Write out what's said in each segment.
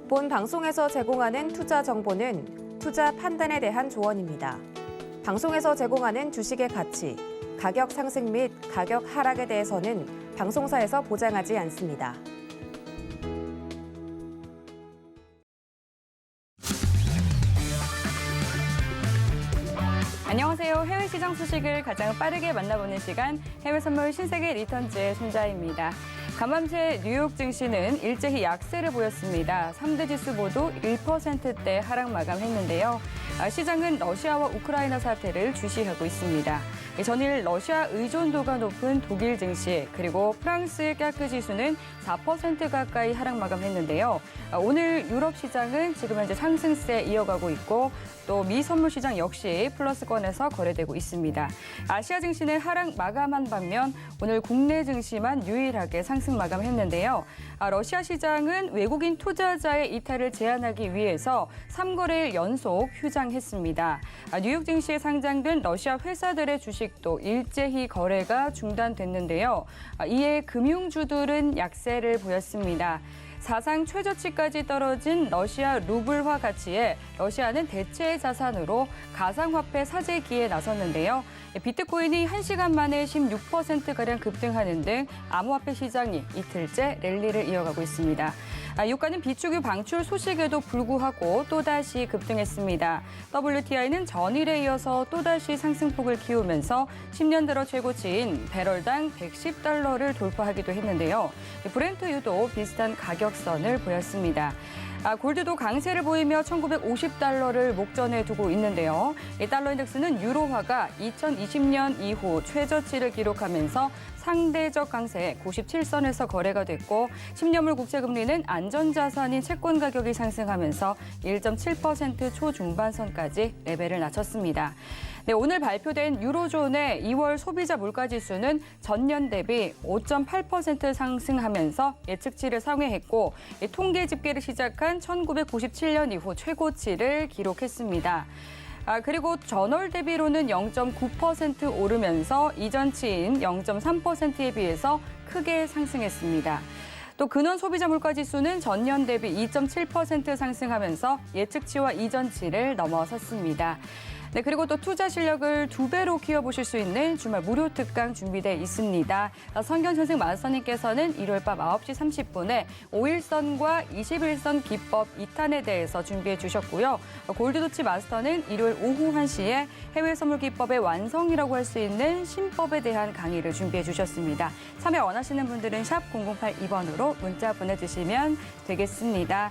본 방송에서 제공하는 투자 정보는 투자 판단에 대한 조언입니다. 방송에서 제공하는 주식의 가치, 가격 상승 및 가격 하락에 대해서는 방송사에서 보장하지 않습니다. 안녕하세요. 해외 시장 소식을 가장 빠르게 만나보는 시간, 해외 선물 신세계 리턴즈의 손자입니다. 간밤새 뉴욕 증시는 일제히 약세를 보였습니다. 3대 지수 모두 1%대 하락 마감했는데요. 시장은 러시아와 우크라이나 사태를 주시하고 있습니다. 전일 러시아 의존도가 높은 독일 증시, 그리고 프랑스의 까크 지수는 4% 가까이 하락 마감했는데요. 오늘 유럽 시장은 지금 현재 상승세 이어가고 있고, 또 미 선물 시장 역시 플러스권에서 거래되고 있습니다. 아시아 증시는 하락 마감한 반면 오늘 국내 증시만 유일하게 상승 마감했는데요. 러시아 시장은 외국인 투자자의 이탈을 제한하기 위해서 3거래일 연속 휴장했습니다. 뉴욕 증시에 상장된 러시아 회사들의 주식도 일제히 거래가 중단됐는데요. 이에 금융주들은 약세를 보였습니다. 사상 최저치까지 떨어진 러시아 루블화 가치에 러시아는 대체 자산으로 가상화폐 사재기에 나섰는데요. 비트코인이 1시간 만에 16%가량 급등하는 등 암호화폐 시장이 이틀째 랠리를 이어가고 있습니다. 유가는 비축유 방출 소식에도 불구하고 또다시 급등했습니다. WTI는 전일에 이어서 또다시 상승폭을 키우면서 10년 들어 최고치인 배럴당 $110를 돌파하기도 했는데요. 브렌트유도 비슷한 가격선을 보였습니다. 골드도 강세를 보이며 $1,950를 목전에 두고 있는데요. 달러 인덱스는 유로화가 2020년 이후 최저치를 기록하면서 상대적 강세 97선에서 거래가 됐고, 10년물 국채금리는 안전자산인 채권 가격이 상승하면서 1.7% 초중반선까지 레벨을 낮췄습니다. 네, 오늘 발표된 유로존의 2월 소비자 물가지수는 전년 대비 5.8% 상승하면서 예측치를 상회했고, 통계 집계를 시작한 1997년 이후 최고치를 기록했습니다. 그리고 전월 대비로는 0.9% 오르면서 이전치인 0.3%에 비해서 크게 상승했습니다. 또 근원 소비자 물가 지수는 전년 대비 2.7% 상승하면서 예측치와 이전치를 넘어섰습니다. 네, 그리고 또 투자 실력을 2배로 키워보실 수 있는 주말 무료 특강 준비돼 있습니다. 성견선생 마스터님께서는 일요일 밤 9시 30분에 5일선과 21선 기법 2탄에 대해서 준비해 주셨고요. 골드도치 마스터는 일요일 오후 1시에 해외 선물 기법의 완성이라고 할 수 있는 신법에 대한 강의를 준비해 주셨습니다. 참여 원하시는 분들은 샵 0082번으로 문자 보내주시면 되겠습니다.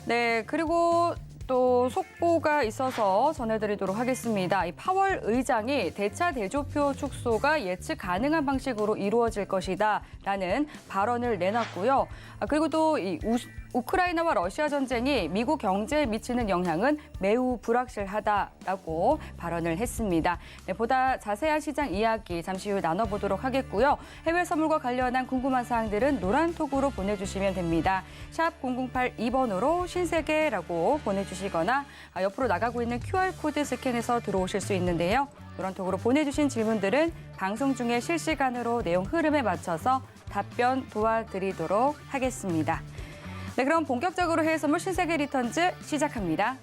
네, 그리고 또 속보가 있어서 전해드리도록 하겠습니다. 이 파월 의장이 대차 대조표 축소가 예측 가능한 방식으로 이루어질 것이다라는 발언을 내놨고요. 그리고 또 이 우크라이나와 러시아 전쟁이 미국 경제에 미치는 영향은 매우 불확실하다라고 발언을 했습니다. 네, 보다 자세한 시장 이야기 잠시 후 나눠보도록 하겠고요. 해외 선물과 관련한 궁금한 사항들은 노란톡으로 보내주시면 됩니다. 샵 0082번으로 신세계라고 보내주시거나 옆으로 나가고 있는 QR코드 스캔해서 들어오실 수 있는데요. 노란톡으로 보내주신 질문들은 방송 중에 실시간으로 내용 흐름에 맞춰서 답변 도와드리도록 하겠습니다. 네, 그럼 본격적으로 해외 선물 신세계 리턴즈 시작합니다.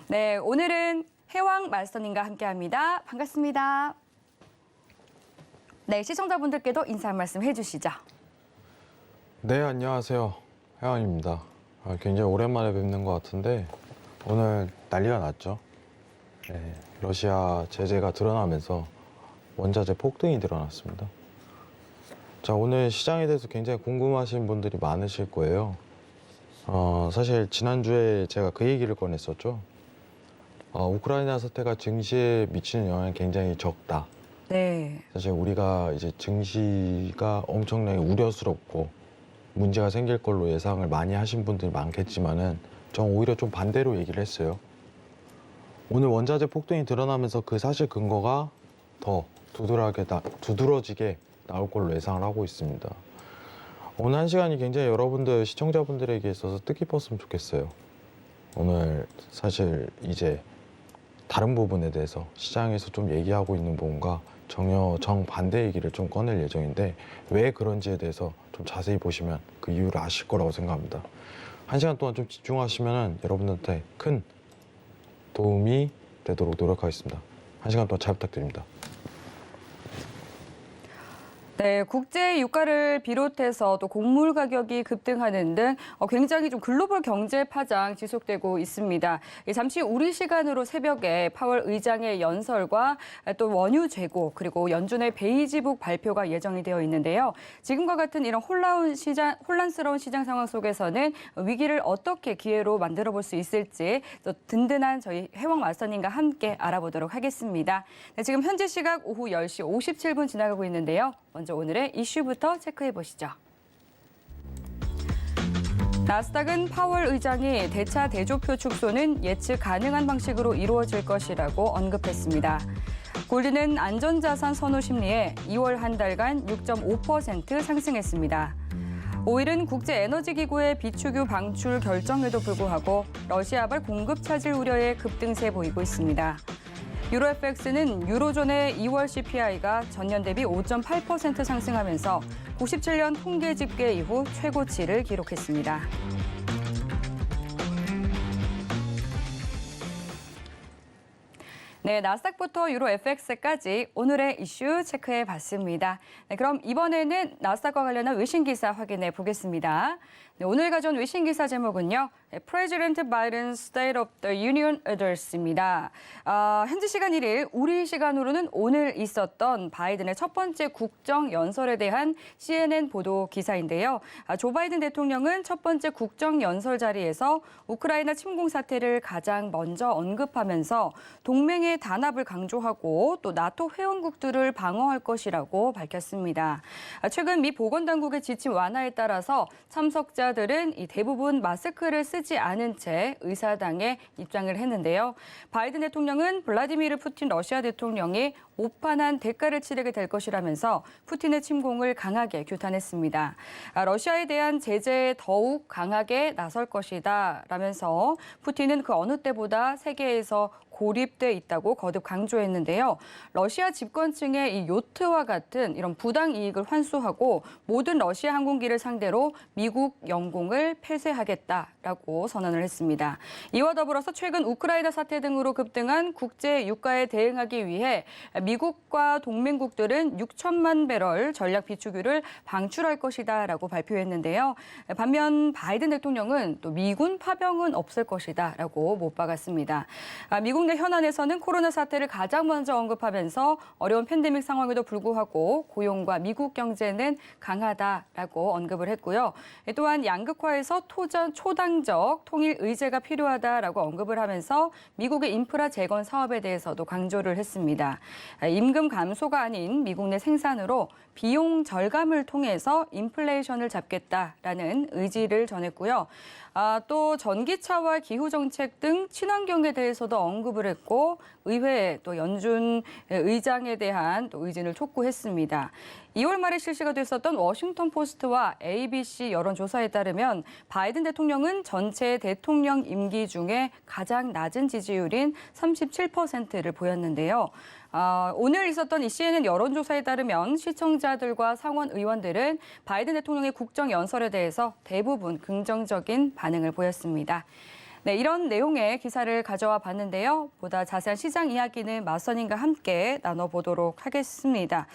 네, 오늘은 해왕 마스터님과 함께합니다. 반갑습니다. 네, 시청자분들께도 인사 한 말씀 해주시죠. 네, 안녕하세요. 해왕입니다. 굉장히 오랜만에 뵙는 것 같은데 오늘 난리가 났죠. 네, 러시아 제재가 드러나면서 원자재 폭등이 드러났습니다. 자, 오늘 시장에 대해서 굉장히 궁금하신 분들이 많으실 거예요. 사실 지난주에 제가 그 얘기를 꺼냈었죠. 우크라이나 사태가 증시에 미치는 영향이 굉장히 적다. 네. 사실 우리가 이제 증시가 엄청나게 우려스럽고 문제가 생길 걸로 예상을 많이 하신 분들이 많겠지만은 전 오히려 좀 반대로 얘기를 했어요. 오늘 원자재 폭등이 드러나면서 그 사실 근거가 더 두드러지게 나올 걸로 예상을 하고 있습니다. 오늘 한 시간이 굉장히 여러분들 시청자분들에게 있어서 뜻깊었으면 좋겠어요. 오늘 사실 이제 다른 부분에 대해서 시장에서 좀 얘기하고 있는 부분과 전혀 정반대 얘기를 좀 꺼낼 예정인데 왜 그런지에 대해서 좀 자세히 보시면 그 이유를 아실 거라고 생각합니다. 한 시간 동안 좀 집중하시면 여러분들한테 큰 도움이 되도록 노력하겠습니다. 한 시간 동안 잘 부탁드립니다. 네, 국제 유가를 비롯해서 또 곡물 가격이 급등하는 등 굉장히 좀 글로벌 경제 파장 지속되고 있습니다. 잠시 우리 시간으로 새벽에 파월 의장의 연설과 또 원유 재고 그리고 연준의 베이지북 발표가 예정이 되어 있는데요. 지금과 같은 이런 혼란스러운 시장 상황 속에서는 위기를 어떻게 기회로 만들어 볼 수 있을지 또 든든한 저희 해왕 마스터님과 함께 알아보도록 하겠습니다. 네, 지금 현재 시각 오후 10시 57분 지나가고 있는데요. 먼저 오늘의 이슈부터 체크해 보시죠. 나스닥은 파월 의장이 대차 대조표 축소는 예측 가능한 방식으로 이루어질 것이라고 언급했습니다. 골드는 안전자산 선호 심리에 2월 한 달간 6.5% 상승했습니다. 오일은 국제에너지기구의 비축유 방출 결정에도 불구하고 러시아발 공급 차질 우려에 급등세 보이고 있습니다. 유로FX는 유로존의 2월 CPI가 전년 대비 5.8% 상승하면서 97년 통계 집계 이후 최고치를 기록했습니다. 네, 나스닥부터 유로FX까지 오늘의 이슈 체크해 봤습니다. 네, 그럼 이번에는 나스닥과 관련한 외신 기사 확인해 보겠습니다. 네, 오늘 가져온 외신 기사 제목은요. President Biden's State of the Union Address입니다. 현지 시간 1일, 우리 시간으로는 오늘 있었던 바이든의 첫 번째 국정 연설에 대한 CNN 보도 기사인데요. 조 바이든 대통령은 첫 번째 국정 연설 자리에서 우크라이나 침공 사태를 가장 먼저 언급하면서 동맹의 단합을 강조하고 또 나토 회원국들을 방어할 것이라고 밝혔습니다. 최근 미 보건당국의 지침 완화에 따라서 참석자들은 이 대부분 마스크를 쓰지 않은 채 의사당에 입장을 했는데요. 바이든 대통령은 블라디미르 푸틴 러시아 대통령이 오판한 대가를 치르게 될 것이라면서 푸틴의 침공을 강하게 규탄했습니다. 러시아에 대한 제재에 더욱 강하게 나설 것이다 라면서 푸틴은 그 어느 때보다 세계에서 고립돼 있다고 거듭 강조했는데요. 러시아 집권층의 이 요트와 같은 이런 부당 이익을 환수하고 모든 러시아 항공기를 상대로 미국 영공을 폐쇄하겠다라고 선언을 했습니다. 이와 더불어서 최근 우크라이나 사태 등으로 급등한 국제 유가에 대응하기 위해 미국과 동맹국들은 6천만 배럴 전략 비축유를 방출할 것이다라고 발표했는데요. 반면 바이든 대통령은 또 미군 파병은 없을 것이다라고 못 박았습니다. 미국 내 현안에서는 코로나 사태를 가장 먼저 언급하면서 어려운 팬데믹 상황에도 불구하고 고용과 미국 경제는 강하다라고 언급을 했고요. 또한 양극화에서 초당적 통일 의제가 필요하다라고 언급을 하면서 미국의 인프라 재건 사업에 대해서도 강조를 했습니다. 임금 감소가 아닌 미국 내 생산으로 비용 절감을 통해서 인플레이션을 잡겠다라는 의지를 전했고요. 또 전기차와 기후 정책 등 친환경에 대해서도 언급을 했고 의회에 또 연준 의장에 대한 또 의진을 촉구했습니다. 2월 말에 실시가 됐었던 워싱턴 포스트와 ABC 여론조사에 따르면 바이든 대통령은 전체 대통령 임기 중에 가장 낮은 지지율인 37%를 보였는데요. 오늘 있었던 이 CNN 여론조사에 따르면 시청자들과 상원 의원들은 바이든 대통령의 국정 연설에 대해서 대부분 긍정적인 반응을 보였습니다. 네, 이런 내용의 기사를 가져와 봤는데요. 보다 자세한 시장 이야기는 마선님과 함께 나눠보도록 하겠습니다.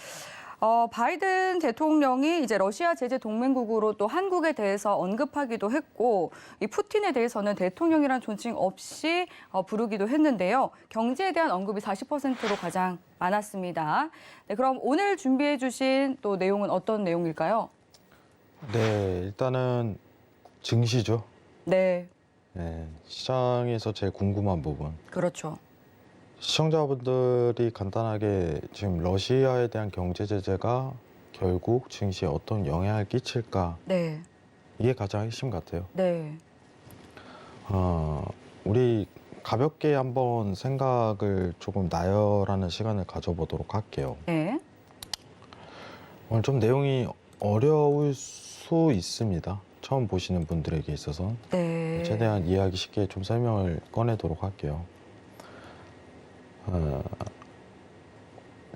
바이든 대통령이 이제 러시아 제재 동맹국으로 또 한국에 대해서 언급하기도 했고, 이 푸틴에 대해서는 대통령이란 존칭 없이 부르기도 했는데요. 경제에 대한 언급이 40%로 가장 많았습니다. 네, 그럼 오늘 준비해 주신 또 내용은 어떤 내용일까요? 네, 일단은 증시죠. 네, 네, 시장에서 제일 궁금한 부분. 그렇죠. 시청자분들이 간단하게 지금 러시아에 대한 경제 제재가 결국 증시에 어떤 영향을 끼칠까? 네, 이게 가장 핵심 같아요. 네, 우리 가볍게 한번 생각을 조금 나열하는 시간을 가져보도록 할게요. 네, 오늘 좀 내용이 어려울 수 있습니다. 처음 보시는 분들에게 있어서 네. 최대한 이해하기 쉽게 좀 설명을 꺼내도록 할게요.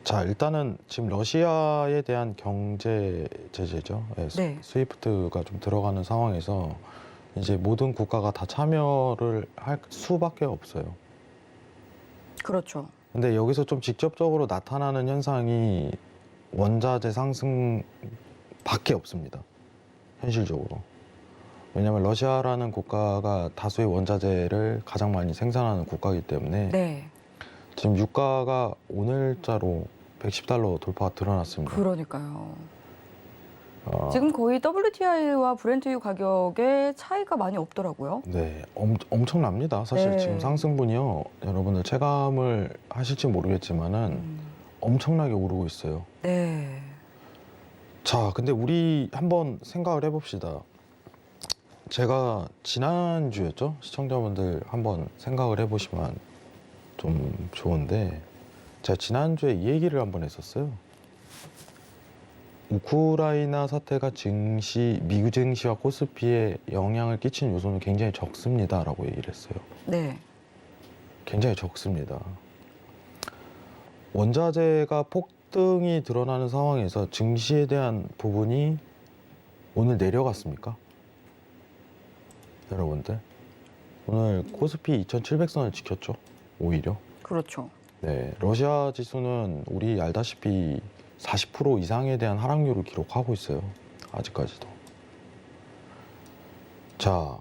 자, 일단은 지금 러시아에 대한 경제 제재죠. 예, 네. 스위프트가 좀 들어가는 상황에서 이제 모든 국가가 다 참여를 할 수밖에 없어요. 그렇죠. 근데 여기서 좀 직접적으로 나타나는 현상이 원자재 상승밖에 없습니다. 현실적으로. 왜냐하면 러시아라는 국가가 다수의 원자재를 가장 많이 생산하는 국가이기 때문에 네. 지금 유가가 오늘자로 $110 돌파가 드러났습니다. 그러니까요. 어, 지금 거의 WTI와 브렌트유 가격에 차이가 많이 없더라고요. 네, 엄청납니다. 사실 네. 지금 상승분이요. 여러분들 체감을 하실지 모르겠지만은 엄청나게 오르고 있어요. 네. 자, 근데 우리 한번 생각을 해봅시다. 제가 지난주였죠? 시청자분들 한번 생각을 해보시면 좀 좋은데, 제가 지난주에 이 얘기를 한번 했었어요. 우크라이나 사태가 미국 증시와 코스피에 영향을 끼친 요소는 굉장히 적습니다라고 얘기를 했어요. 네. 굉장히 적습니다. 원자재가 폭등이 드러나는 상황에서 증시에 대한 부분이 오늘 내려갔습니까? 여러분들, 오늘 코스피 2700선을 지켰죠. 오히려. 그렇죠. 네, 러시아 지수는 우리 알다시피 40% 이상에 대한 하락률을 기록하고 있어요. 아직까지도. 자,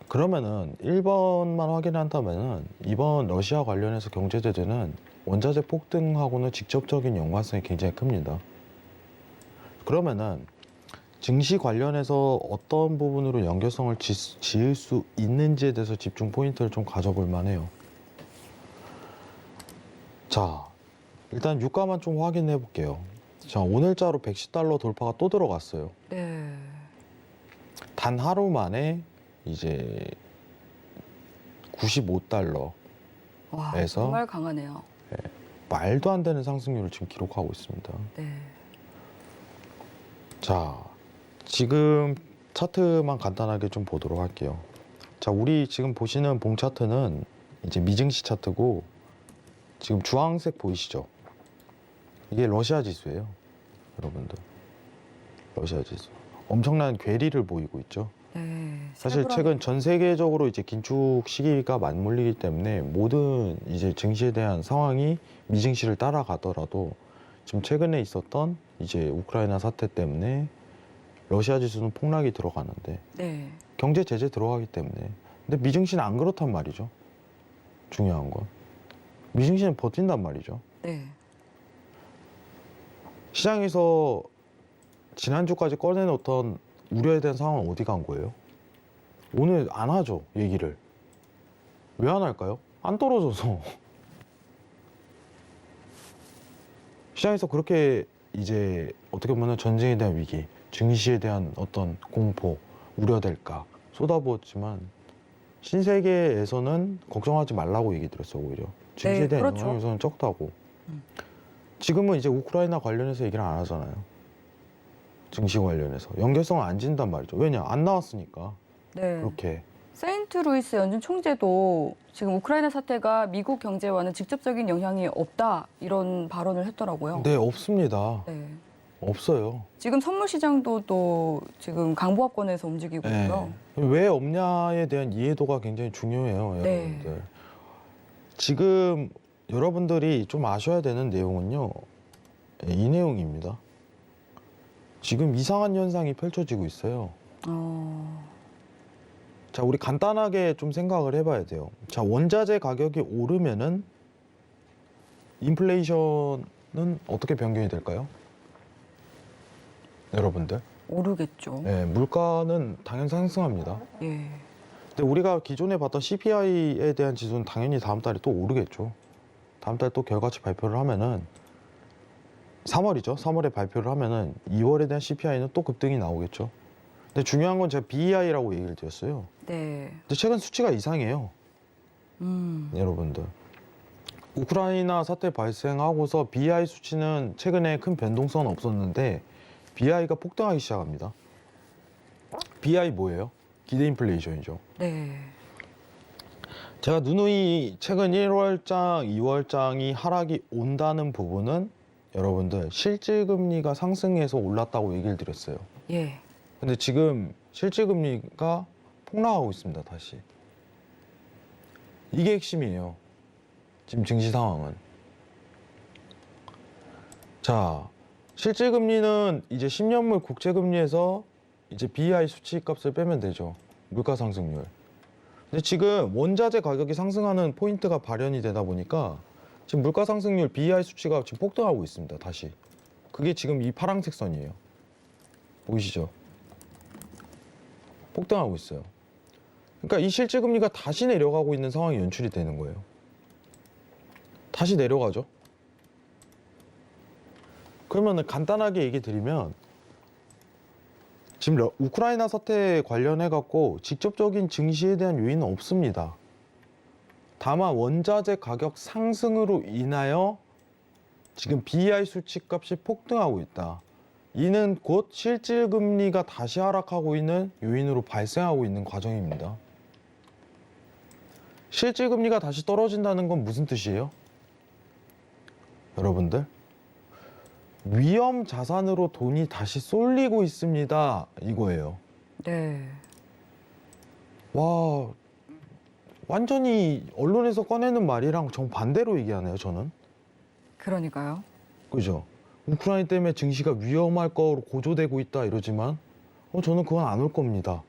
그러면은 1번만 확인한다면은 이번 러시아 관련해서 경제 제재는 원자재 폭등하고는 직접적인 연관성이 굉장히 큽니다. 그러면은 증시 관련해서 어떤 부분으로 연결성을 지을 수 있는지에 대해서 집중 포인트를 좀 가져볼 만해요. 자, 일단 유가만 좀 확인해 볼게요. 자, 오늘자로 $110 돌파가 또 들어갔어요. 네. 단 하루 만에 이제 $95 와, 에서? 정말 강하네요. 말도 안 되는 상승률을 지금 기록하고 있습니다. 네. 자, 지금 차트만 간단하게 좀 보도록 할게요. 자, 우리 지금 보시는 봉 차트는 이제 미증시 차트고, 지금 주황색 보이시죠? 이게 러시아 지수예요. 여러분들. 러시아 지수. 엄청난 괴리를 보이고 있죠. 네. 사실 최근 전 세계적으로 이제 긴축 시기가 맞물리기 때문에 모든 이제 증시에 대한 상황이 미증시를 따라가더라도 지금 최근에 있었던 이제 우크라이나 사태 때문에 러시아 지수는 폭락이 들어가는데 네. 경제 제재 들어가기 때문에. 근데 미증시는 안 그렇단 말이죠. 중요한 건. 미증시는 버틴단 말이죠. 네. 시장에서 지난주까지 꺼내놓던 우려에 대한 상황은 어디 간 거예요? 오늘 안 하죠, 얘기를. 왜 안 할까요? 안 떨어져서. 시장에서 그렇게 이제 어떻게 보면 전쟁에 대한 위기, 증시에 대한 어떤 공포, 우려될까 쏟아부었지만 신세계에서는 걱정하지 말라고 얘기 들었어요, 오히려. 증시에 네, 대한 그렇죠. 영향에서는 적다고. 지금은 이제 우크라이나 관련해서 얘기를 안 하잖아요. 증시 관련해서. 연결성을 안 진단 말이죠. 왜냐? 안 나왔으니까. 네. 그렇게. 세인트루이스 연준 총재도 지금 우크라이나 사태가 미국 경제와는 직접적인 영향이 없다 이런 발언을 했더라고요. 네, 없습니다. 네. 없어요. 지금 선물 시장도 또 지금 강보합권에서 움직이고 네. 있고요. 왜 없냐에 대한 이해도가 굉장히 중요해요, 네. 여러분들. 지금 여러분들이 좀 아셔야 되는 내용은요, 이 내용입니다. 지금 이상한 현상이 펼쳐지고 있어요. 자, 우리 간단하게 좀 생각을 해봐야 돼요. 자, 원자재 가격이 오르면은 인플레이션은 어떻게 변경이 될까요? 여러분들. 오르겠죠. 네, 물가는 당연히 상승합니다. 예. 근데 우리가 기존에 봤던 CPI에 대한 지수는 당연히 다음 달에 또 오르겠죠. 다음 달 또 결과치 발표를 하면은 3월이죠. 3월에 발표를 하면은 2월에 대한 CPI는 또 급등이 나오겠죠. 근데 중요한 건 제가 BEI라고 얘기를 드렸어요. 네. 근데 최근 수치가 이상해요. 여러분들. 우크라이나 사태 발생하고서 BEI 수치는 최근에 큰 변동성은 없었는데 BEI가 폭등하기 시작합니다. BI 뭐예요? 기대 인플레이션이죠. 네. 제가 누누이 최근 1월장, 2월장이 하락이 온다는 부분은 여러분들 실질금리가 상승해서 올랐다고 얘기를 드렸어요. 예. 근데 지금 실질금리가 폭락하고 있습니다, 다시. 이게 핵심이에요. 지금 증시 상황은. 자, 실질금리는 이제 10년물 국채금리에서 이제 BI 수치값을 빼면 되죠. 물가 상승률. 근데 지금 원자재 가격이 상승하는 포인트가 발현이 되다 보니까 지금 물가 상승률 BI 수치가 지금 폭등하고 있습니다, 다시. 그게 지금 이 파란색 선이에요. 보이시죠? 폭등하고 있어요. 그러니까 이 실질금리가 다시 내려가고 있는 상황이 연출이 되는 거예요. 다시 내려가죠. 그러면 간단하게 얘기 드리면 지금 우크라이나 사태에 관련해 갖고 직접적인 증시에 대한 요인은 없습니다. 다만 원자재 가격 상승으로 인하여 지금 BI 수치값이 폭등하고 있다. 이는 곧 실질금리가 다시 하락하고 있는 요인으로 발생하고 있는 과정입니다. 실질금리가 다시 떨어진다는 건 무슨 뜻이에요? 여러분들, 위험 자산으로 돈이 다시 쏠리고 있습니다. 이거예요. 네. 와, 완전히 언론에서 꺼내는 말이랑 정반대로 얘기하네요, 저는. 그러니까요. 그죠? 우크라이나 때문에 증시가 위험할 거로 고조되고 있다 이러지만 저는 그건 안 올 겁니다.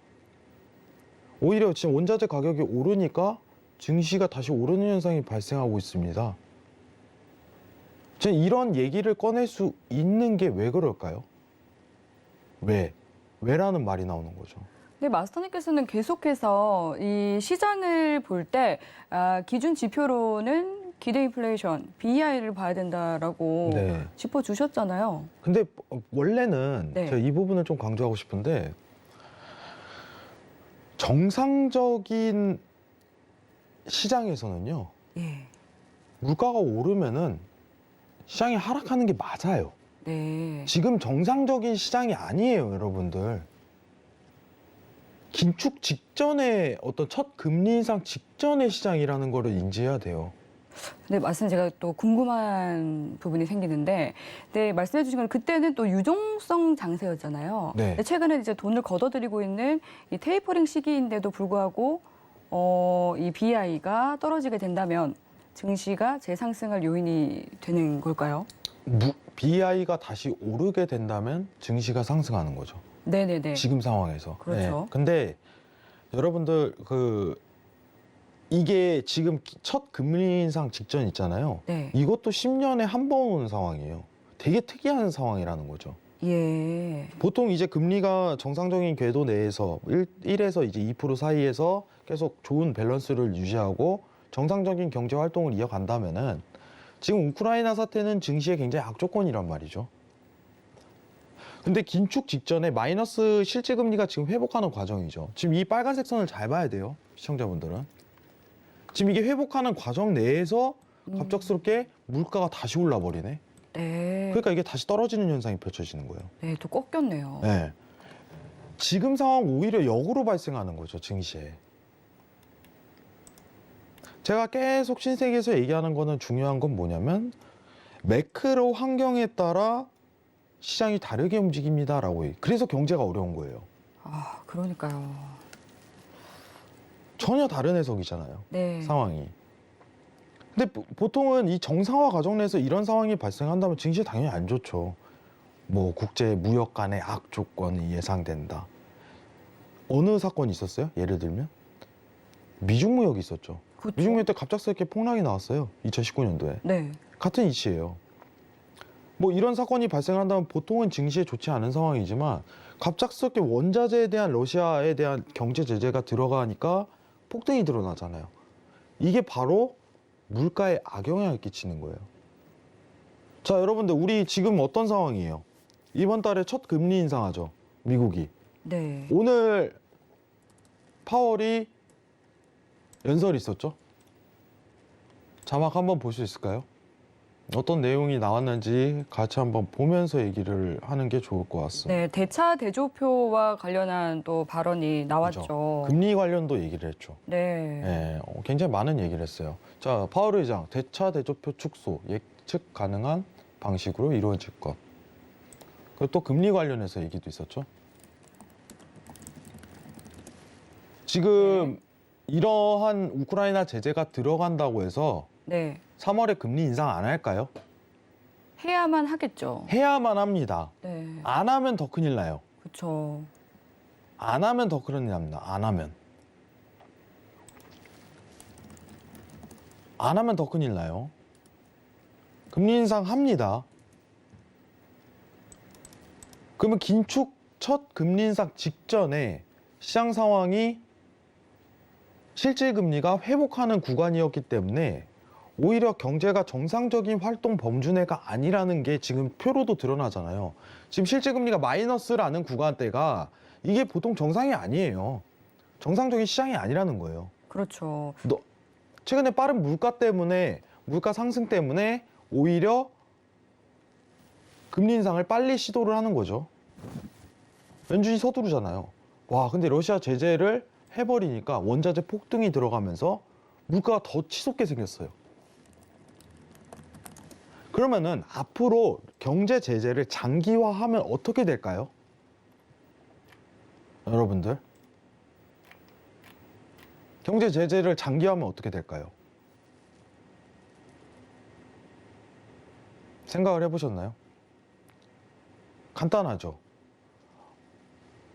오히려 지금 원자재 가격이 오르니까 증시가 다시 오르는 현상이 발생하고 있습니다. 저는 이런 얘기를 꺼낼 수 있는 게 왜 그럴까요? 왜? 왜라는 말이 나오는 거죠. 네, 마스터님께서는 계속해서 이 시장을 볼 때 기준 지표로는 기대 인플레이션, BI를 봐야 된다라고 네. 짚어주셨잖아요. 근데 원래는 네. 제가 이 부분을 좀 강조하고 싶은데 정상적인 시장에서는요. 예. 물가가 오르면은 시장이 하락하는 게 맞아요. 네. 지금 정상적인 시장이 아니에요, 여러분들. 긴축 직전에 어떤 첫 금리 인상 직전의 시장이라는 거를 인지해야 돼요. 네, 말씀 제가 또 궁금한 부분이 생기는데, 네, 말씀해 주신 건 그때는 또 유동성 장세였잖아요. 네. 근데 최근에 이제 돈을 걷어들이고 있는 이 테이퍼링 시기인데도 불구하고 이 BI가 떨어지게 된다면 증시가 재상승할 요인이 되는 걸까요? BI가 다시 오르게 된다면 증시가 상승하는 거죠. 네네네. 지금 상황에서. 그렇죠. 근데 여러분들 이게 지금 첫 금리 인상 직전 있잖아요. 네. 이것도 10년에 한 번 오는 상황이에요. 되게 특이한 상황이라는 거죠. 예. 보통 이제 금리가 정상적인 궤도 내에서 1에서 이제 2% 사이에서 계속 좋은 밸런스를 유지하고 정상적인 경제 활동을 이어간다면은 지금 우크라이나 사태는 증시에 굉장히 악조건이란 말이죠. 근데 긴축 직전에 마이너스 실질금리가 지금 회복하는 과정이죠. 지금 이 빨간색 선을 잘 봐야 돼요, 시청자분들은. 지금 이게 회복하는 과정 내에서 갑작스럽게 물가가 다시 올라버리네. 네. 그러니까 이게 다시 떨어지는 현상이 펼쳐지는 거예요. 네, 또 꺾였네요. 네. 지금 상황 오히려 역으로 발생하는 거죠, 증시에. 제가 계속 신세계에서 얘기하는 거는 중요한 건 뭐냐면 매크로 환경에 따라 시장이 다르게 움직입니다라고. 그래서 경제가 어려운 거예요. 아, 그러니까요. 전혀 다른 해석이잖아요. 네. 상황이. 근데 보통은 이 정상화 과정 내에서 이런 상황이 발생한다면 증시에 당연히 안 좋죠. 뭐 국제 무역 간의 악조건이 예상된다. 어느 사건이 있었어요? 예를 들면 미중 무역이 있었죠. 그렇죠. 미중 무역 때 갑작스럽게 폭락이 나왔어요. 2019년도에. 네. 같은 이치예요. 뭐 이런 사건이 발생한다면 보통은 증시에 좋지 않은 상황이지만 갑작스럽게 원자재에 대한 러시아에 대한 경제 제재가 들어가니까 폭등이 드러나잖아요. 이게 바로 물가에 악영향을 끼치는 거예요. 자, 여러분들 우리 지금 어떤 상황이에요? 이번 달에 첫 금리 인상하죠. 미국이. 네. 오늘 파월이 연설이 있었죠? 자막 한번 볼 수 있을까요? 어떤 내용이 나왔는지 같이 한번 보면서 얘기를 하는 게 좋을 것 같습니다. 네, 대차 대조표와 관련한 또 발언이 나왔죠. 금리 관련도 얘기를 했죠. 네. 예, 굉장히 많은 얘기를 했어요. 자, 파월 의장, 대차 대조표 축소 예측 가능한 방식으로 이루어질 것. 그리고 또 금리 관련해서 얘기도 있었죠. 지금 이러한 우크라이나 제재가 들어간다고 해서 네. 3월에 금리 인상 안 할까요? 해야만 하겠죠. 해야만 합니다. 네. 안 하면 더 큰일 나요. 그렇죠. 안 하면 더 큰일 납니다. 안 하면. 안 하면 더 큰일 나요. 금리 인상 합니다. 그러면 긴축 첫 금리 인상 직전에 시장 상황이 실질 금리가 회복하는 구간이었기 때문에 오히려 경제가 정상적인 활동 범주 내가 아니라는 게 지금 표로도 드러나잖아요. 지금 실질 금리가 마이너스라는 구간대가 이게 보통 정상이 아니에요. 정상적인 시장이 아니라는 거예요. 그렇죠. 최근에 빠른 물가 때문에, 물가 상승 때문에 오히려 금리 인상을 빨리 시도를 하는 거죠. 연준이 서두르잖아요. 와, 근데 러시아 제재를 해버리니까 원자재 폭등이 들어가면서 물가가 더 치솟게 생겼어요. 그러면은 앞으로 경제 제재를 장기화하면 어떻게 될까요? 여러분들, 경제 제재를 장기화하면 어떻게 될까요? 생각을 해보셨나요? 간단하죠.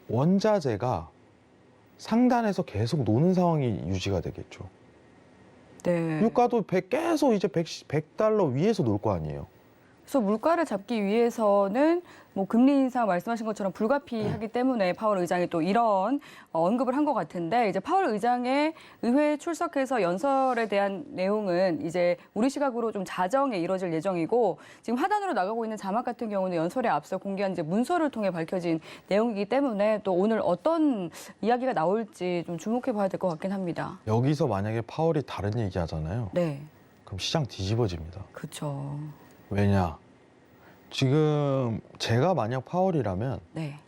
원자재가 상단에서 계속 노는 상황이 유지가 되겠죠. 네. 유가도 계속 이제 100달러 위에서 놀 거 아니에요. 그래서 물가를 잡기 위해서는 뭐 금리 인상 말씀하신 것처럼 불가피하기 때문에 파월 의장이 또 이런 언급을 한 것 같은데, 이제 파월 의장의 의회에 출석해서 연설에 대한 내용은 이제 우리 시각으로 좀 자정에 이뤄질 예정이고, 지금 하단으로 나가고 있는 자막 같은 경우는 연설에 앞서 공개한 이제 문서를 통해 밝혀진 내용이기 때문에 또 오늘 어떤 이야기가 나올지 좀 주목해 봐야 될 것 같긴 합니다. 여기서 만약에 파월이 다른 얘기 하잖아요. 네, 그럼 시장 뒤집어집니다. 그렇죠. 왜냐? 지금 제가 만약 파월이라면 네.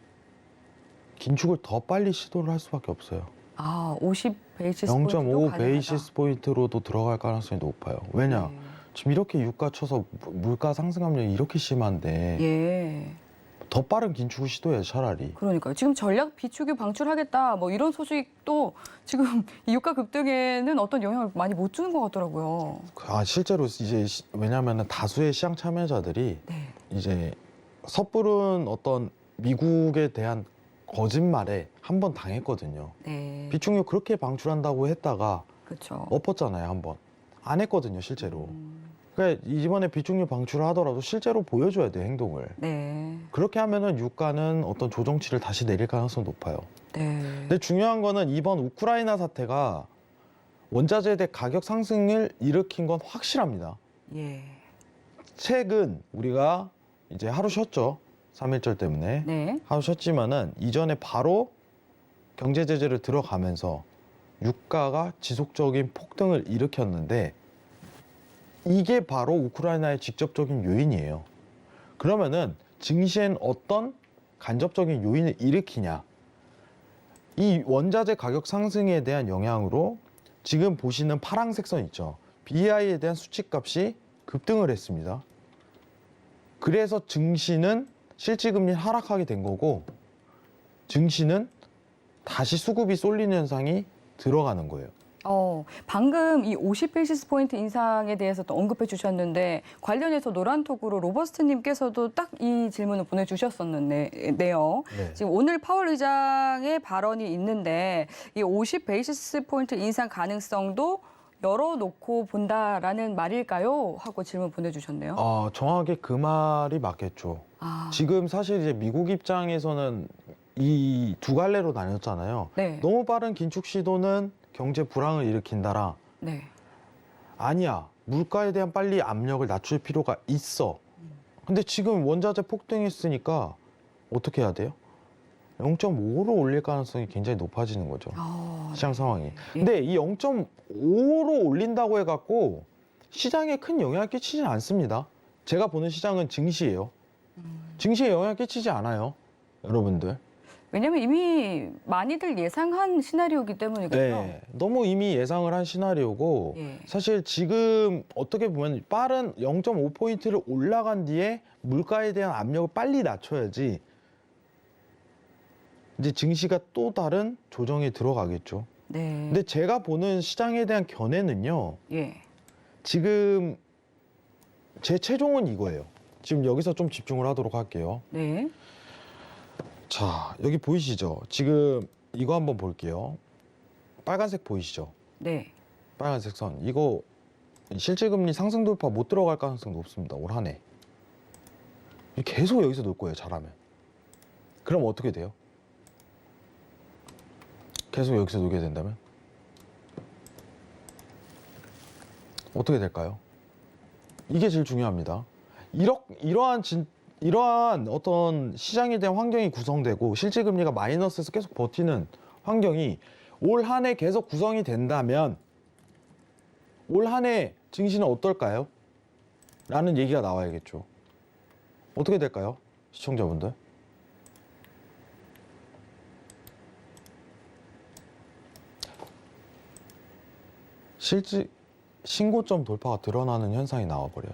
긴축을 더 빨리 시도를 할 수밖에 없어요. 아, 50 베이시스 포인트도 0.5 가능하다. 베이시스 포인트로도 들어갈 가능성이 높아요. 왜냐? 네. 지금 이렇게 유가 쳐서 물가 상승 압력이 이렇게 심한데 예. 더 빠른 긴축을 시도해야 차라리. 그러니까요. 지금 전략 비축유 방출하겠다 뭐 이런 소식도 지금 이 유가 급등에는 어떤 영향을 많이 못 주는 것 같더라고요. 실제로 이제 왜냐하면 다수의 시장 참여자들이 네. 이제 섣부른 어떤 미국에 대한 거짓말에 한 번 당했거든요. 네. 비축유 그렇게 방출한다고 했다가 그렇죠. 엎었잖아요, 한 번. 안 했거든요, 실제로. 그러니까 이번에 비축유 방출을 하더라도 실제로 보여줘야 돼요, 행동을. 네. 그렇게 하면은 유가는 어떤 조정치를 다시 내릴 가능성이 높아요. 네. 근데 중요한 거는 이번 우크라이나 사태가 원자재에 대해 가격 상승을 일으킨 건 확실합니다. 예. 최근 우리가 이제 하루 쉬었죠. 3.1절 때문에. 네. 하루 쉬었지만은 이전에 바로 경제 제재를 들어가면서 유가가 지속적인 폭등을 일으켰는데 이게 바로 우크라이나의 직접적인 요인이에요. 그러면은 증시엔 어떤 간접적인 요인을 일으키냐? 이 원자재 가격 상승에 대한 영향으로 지금 보시는 파란색 선 있죠. BI에 대한 수치값이 급등을 했습니다. 그래서 증시는 실질금리 하락하게 된 거고 증시는 다시 수급이 쏠리는 현상이 들어가는 거예요. 방금 이 50 베이시스 포인트 인상에 대해서 또 언급해 주셨는데 관련해서 노란톡으로 로버스트님께서도 딱 이 질문을 보내주셨었는데요. 네. 지금 오늘 파월 의장의 발언이 있는데 이 50 베이시스 포인트 인상 가능성도 열어놓고 본다라는 말일까요? 하고 질문 보내주셨네요. 정확하게 그 말이 맞겠죠. 아, 지금 사실 이제 미국 입장에서는 이 두 갈래로 나뉘었잖아요. 네. 너무 빠른 긴축 시도는 경제 불황을 일으킨다라. 네. 아니야. 물가에 대한 빨리 압력을 낮출 필요가 있어. 근데 지금 원자재 폭등했으니까 어떻게 해야 돼요? 0.5로 올릴 가능성이 굉장히 높아지는 거죠. 시장 상황이. 근데 이 0.5로 올린다고 해갖고 시장에 큰 영향을 끼치진 않습니다. 제가 보는 시장은 증시예요. 증시에 영향을 끼치지 않아요, 여러분들. 왜냐면 이미 많이들 예상한 시나리오이기 때문이겠죠. 네, 너무 이미 예상을 한 시나리오고 예. 사실 지금 어떻게 보면 빠른 0.5포인트를 올라간 뒤에 물가에 대한 압력을 빨리 낮춰야지 이제 증시가 또 다른 조정에 들어가겠죠. 네. 근데 제가 보는 시장에 대한 견해는요. 예. 지금 제 최종은 이거예요. 지금 여기서 좀 집중을 하도록 할게요. 네. 자, 여기 보이시죠? 지금 이거 한번 볼게요. 빨간색 보이시죠? 네. 빨간색 선. 이거 실질금리 상승 돌파 못 들어갈 가능성이 높습니다. 올 한 해. 계속 여기서 놀 거예요. 잘하면. 그럼 어떻게 돼요? 계속 여기서 놀게 된다면? 어떻게 될까요? 이게 제일 중요합니다. 이러한 어떤 시장에 대한 환경이 구성되고 실질금리가 마이너스에서 계속 버티는 환경이 올 한 해 계속 구성이 된다면 올 한 해 증시는 어떨까요? 라는 얘기가 나와야겠죠. 어떻게 될까요? 시청자분들. 신고점 돌파가 드러나는 현상이 나와버려요.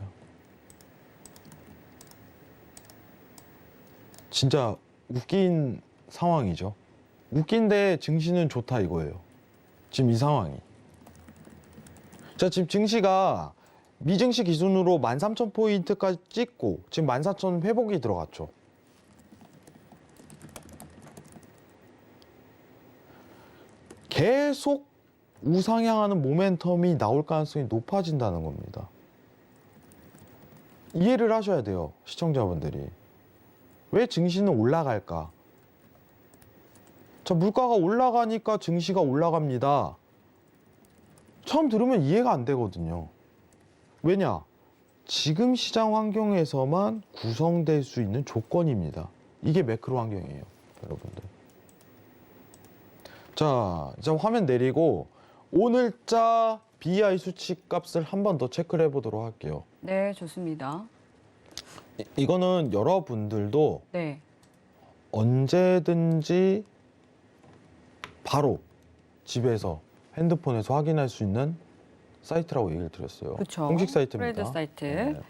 진짜 웃긴 상황이죠. 웃긴데 증시는 좋다 이거예요. 지금 이 상황이. 자, 지금 증시가 미증시 기준으로 13,000포인트까지 찍고 지금 14,000 회복이 들어갔죠. 계속 우상향하는 모멘텀이 나올 가능성이 높아진다는 겁니다. 이해를 하셔야 돼요, 시청자분들이. 왜 증시는 올라갈까? 자, 물가가 올라가니까 증시가 올라갑니다. 처음 들으면 이해가 안 되거든요. 왜냐? 지금 시장 환경에서만 구성될 수 있는 조건입니다. 이게 매크로 환경이에요, 여러분들. 자, 이제 화면 내리고 오늘자 BI 수치 값을 한 번 더 체크를 해보도록 할게요. 네, 좋습니다. 이거는 여러분들도 네. 언제든지 바로 집에서 핸드폰에서 확인할 수 있는 사이트라고 얘기를 드렸어요. 그쵸. 공식 사이트입니다. 프레드 사이트. 네.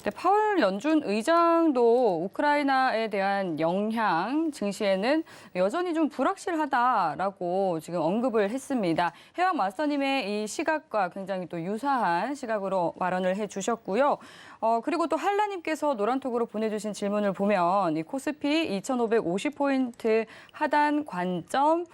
네, 파월 연준 의장도 우크라이나에 대한 영향 증시에는 여전히 좀 불확실하다라고 지금 언급을 했습니다. 해왕 마스터님의 이 시각과 굉장히 또 유사한 시각으로 발언을 해주셨고요. 그리고 또 한라님께서 노란톡으로 보내주신 질문을 보면 이 코스피 2,550포인트 하단 관점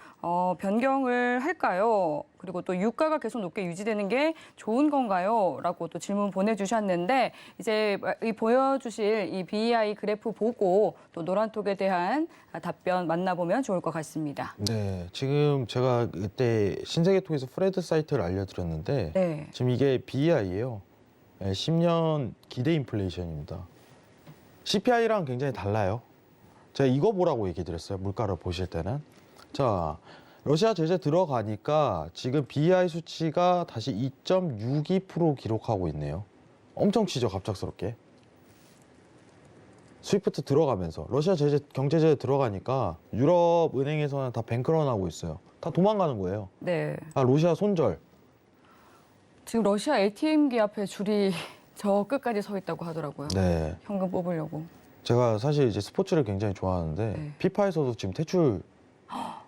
변경을 할까요? 그리고 또 유가가 계속 높게 유지되는 게 좋은 건가요? 라고 또 질문 보내주셨는데 이제 이 보여주실 이 BEI 그래프 보고 또 노란톡에 대한 답변 만나보면 좋을 것 같습니다. 네, 지금 제가 그때 신세계톡에서 프레드 사이트를 알려드렸는데 네. 지금 이게 BEI예요. 10년 기대 인플레이션입니다. CPI랑 굉장히 달라요. 제가 이거 보라고 얘기 드렸어요. 물가를 보실 때는. 자, 러시아 제재 들어가니까 지금 BEI 수치가 다시 2.62% 기록하고 있네요. 엄청 치죠, 갑작스럽게. 스위프트 들어가면서 러시아 제재, 경제 제재 들어가니까 유럽 은행에서는 다 뱅크런 하고 있어요. 다 도망가는 거예요. 네. 아, 러시아 손절. 지금 러시아 ATM기 앞에 줄이 저 끝까지 서 있다고 하더라고요. 네. 현금 뽑으려고. 제가 사실 이제 스포츠를 굉장히 좋아하는데 네. 피파에서도 지금 퇴출되는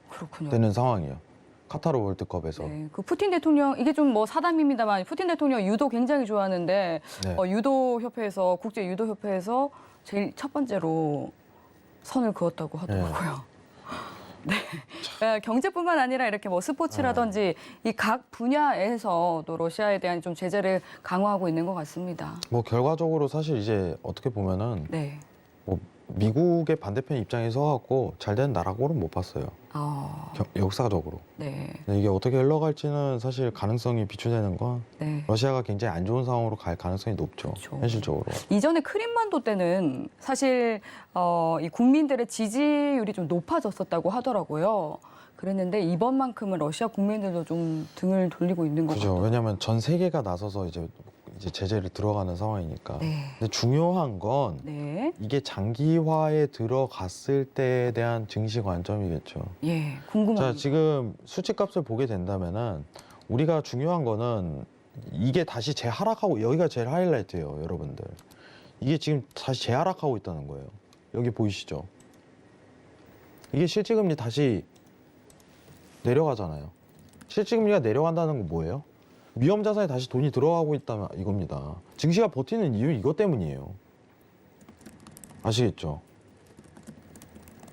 그렇군요. 상황이에요. 카타르 월드컵에서. 네, 그 푸틴 대통령 이게 좀 뭐 사담입니다만 푸틴 대통령 유도 굉장히 좋아하는데 네. 유도 협회에서 국제 유도 협회에서 제일 첫 번째로 선을 그었다고 하더라고요. 네. 경제뿐만 아니라 이렇게 뭐 스포츠라든지 이 각 분야에서도 러시아에 대한 좀 제재를 강화하고 있는 것 같습니다. 뭐 결과적으로 사실 이제 어떻게 보면은 네. 뭐 미국의 반대편 입장에 서갖고 잘 되는 나라고는 못 봤어요. 역사적으로. 네. 근데 이게 어떻게 흘러갈지는 사실 가능성이 비추되는 건 네. 러시아가 굉장히 안 좋은 상황으로 갈 가능성이 높죠. 그렇죠. 현실적으로. 이전에 크림반도 때는 사실 이 국민들의 지지율이 좀 높아졌었다고 하더라고요. 그랬는데 이번만큼은 러시아 국민들도 좀 등을 돌리고 있는 것 그죠. 같아요. 왜냐하면 전 세계가 나서서 이제 이제 제재를 들어가는 상황이니까. 네. 근데 중요한 건 네. 이게 장기화에 들어갔을 때에 대한 증시 관점이겠죠. 예, 궁금합니다. 자, 지금 수치값을 보게 된다면은 우리가 중요한 거는 이게 다시 재하락하고, 여기가 제일 하이라이트예요, 여러분들. 이게 지금 다시 재하락하고 있다는 거예요. 여기 보이시죠? 이게 실질금리 다시 내려가잖아요. 실질금리가 내려간다는 건 뭐예요? 위험자산에 다시 돈이 들어가고 있다면 이겁니다. 증시가 버티는 이유 이것 때문이에요. 아시겠죠?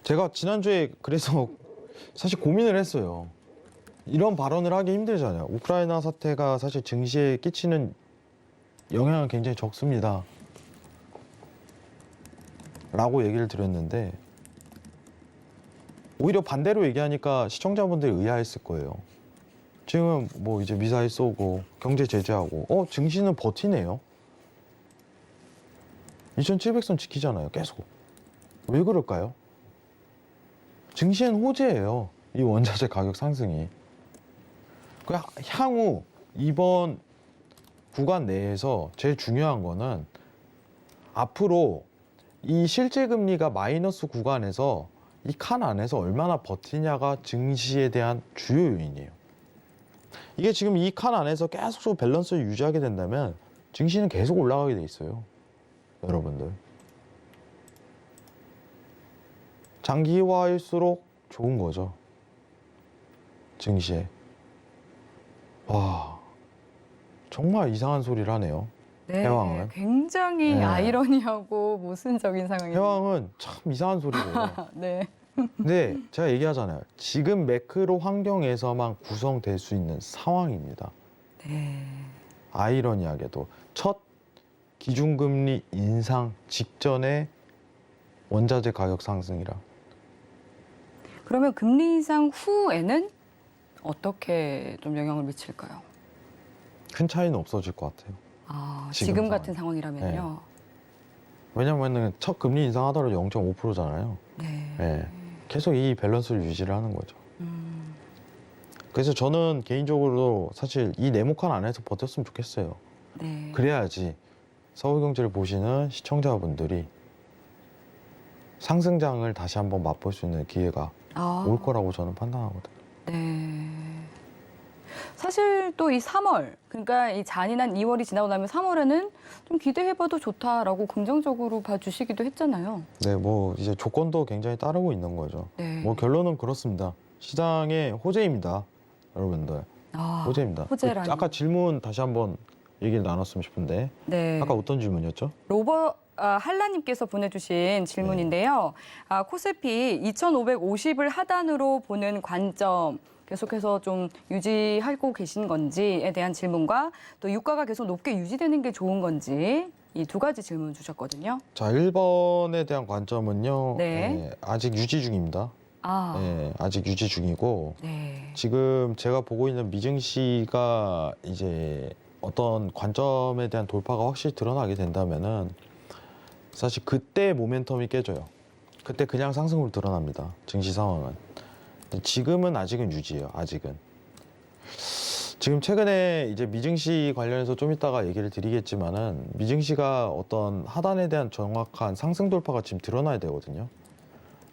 제가 지난주에 그래서 사실 고민을 했어요. 이런 발언을 하기 힘들잖아요. 우크라이나 사태가 사실 증시에 끼치는 영향은 굉장히 적습니다. 라고 얘기를 드렸는데 오히려 반대로 얘기하니까 시청자분들이 의아했을 거예요. 지금 뭐 이제 미사일 쏘고 경제 제재하고 증시는 버티네요. 2700선 지키잖아요. 계속. 왜 그럴까요? 증시엔 호재예요. 이 원자재 가격 상승이. 향후 이번 구간 내에서 제일 중요한 거는 앞으로 이 실질금리가 마이너스 구간에서 이 칸 안에서 얼마나 버티냐가 증시에 대한 주요 요인이에요. 이게 지금 이 칸 안에서 계속 밸런스를 유지하게 된다면 증시는 계속 올라가게 돼 있어요. 여러분들. 장기화일수록 좋은 거죠. 증시에. 와, 정말 이상한 소리를 하네요. 네, 해왕은? 굉장히 네. 아이러니하고 모순적인 상황이에요. 해왕은 참 이상한 소리예요. 네. 근데 제가 얘기하잖아요. 지금 매크로 환경에서만 구성될 수 있는 상황입니다. 네. 아이러니하게도 첫 기준금리 인상 직전에 원자재 가격 상승이라. 그러면 금리 인상 후에는 어떻게 좀 영향을 미칠까요? 큰 차이는 없어질 것 같아요. 아, 지금 지금 상황. 같은 상황이라면요. 왜냐면은 첫 금리 인상하더라도 0.5%잖아요. 네. 예. 계속 이 밸런스를 유지를 하는 거죠. 음, 그래서 저는 개인적으로 사실 이 네모칸 안에서 버텼으면 좋겠어요. 네. 그래야지 서울경제를 보시는 시청자분들이 상승장을 다시 한번 맛볼 수 있는 기회가 아, 올 거라고 저는 판단하거든요. 네. 사실 또 이 3월, 그러니까 이 잔인한 2월이 지나고 나면 3월에는 좀 기대해봐도 좋다라고 긍정적으로 봐주시기도 했잖아요. 네, 뭐 이제 조건도 굉장히 따르고 있는 거죠. 네. 뭐 결론은 그렇습니다. 시장의 호재입니다, 여러분들. 아, 호재입니다. 호재라니. 아까 질문 다시 한번 얘기를 나눴으면 싶은데 네. 아까 어떤 질문이었죠? 한라님께서 보내주신 질문인데요. 코스피 2,550을 하단으로 보는 관점 계속해서 좀 유지하고 계신 건지에 대한 질문과 또 유가가 계속 높게 유지되는 게 좋은 건지 이 두 가지 질문 주셨거든요. 자, 1번에 대한 관점은요. 네. 아직 유지 중입니다. 아, 네, 아직 유지 중이고 네. 지금 제가 보고 있는 미증시가 이제 어떤 관점에 대한 돌파가 확실히 드러나게 된다면은 사실 그때 모멘텀이 깨져요. 그때 그냥 상승으로 드러납니다. 증시 상황은. 지금은 아직은 유지예요. 아직은. 지금 최근에 이제 미증시 관련해서 좀 이따가 얘기를 드리겠지만은 미증시가 어떤 하단에 대한 정확한 상승 돌파가 지금 드러나야 되거든요.